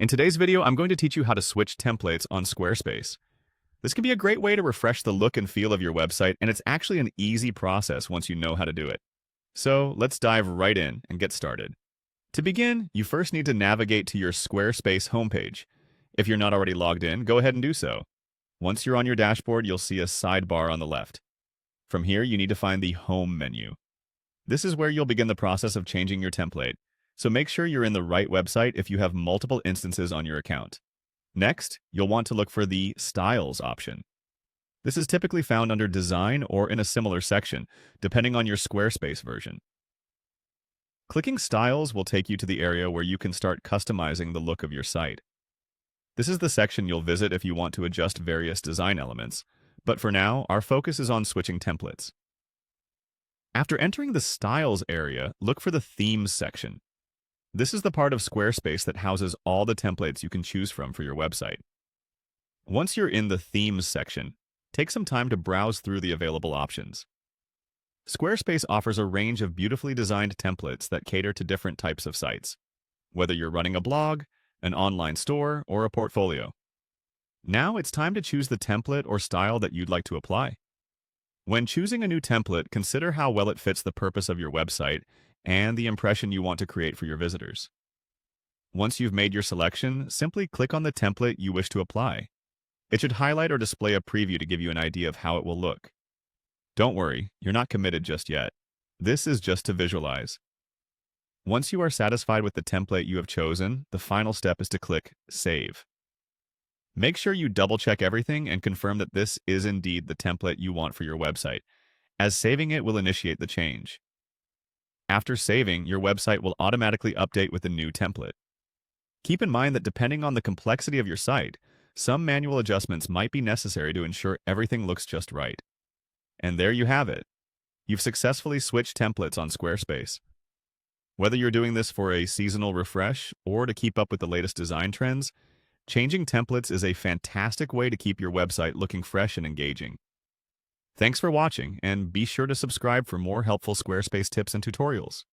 In today's video, I'm going to teach you how to switch templates on Squarespace. This can be a great way to refresh the look and feel of your website, and it's actually an easy process once you know how to do it. So let's dive right in and get started. To begin, you first need to navigate to your Squarespace homepage. If you're not already logged in, go ahead and do so. Once you're on your dashboard, you'll see a sidebar on the left. From here, you need to find the Home menu. This is where you'll begin the process of changing your template. So make sure you're in the right website if you have multiple instances on your account. Next, you'll want to look for the Styles option. This is typically found under Design or in a similar section, depending on your Squarespace version. Clicking Styles will take you to the area where you can start customizing the look of your site. This is the section you'll visit if you want to adjust various design elements, but for now, our focus is on switching templates. After entering the Styles area, look for the Themes section. This is the part of Squarespace that houses all the templates you can choose from for your website. Once you're in the Themes section, take some time to browse through the available options. Squarespace offers a range of beautifully designed templates that cater to different types of sites, whether you're running a blog, an online store, or a portfolio. Now it's time to choose the template or style that you'd like to apply. When choosing a new template, consider how well it fits the purpose of your website and the impression you want to create for your visitors. Once you've made your selection, simply click on the template you wish to apply. It should highlight or display a preview to give you an idea of how it will look. Don't worry, you're not committed just yet. This is just to visualize. Once you are satisfied with the template you have chosen, the final step is to click Save. Make sure you double-check everything and confirm that this is indeed the template you want for your website, as saving it will initiate the change. After saving, your website will automatically update with the new template. Keep in mind that depending on the complexity of your site, some manual adjustments might be necessary to ensure everything looks just right. And there you have it. You've successfully switched templates on Squarespace. Whether you're doing this for a seasonal refresh or to keep up with the latest design trends, changing templates is a fantastic way to keep your website looking fresh and engaging. Thanks for watching, and be sure to subscribe for more helpful Squarespace tips and tutorials.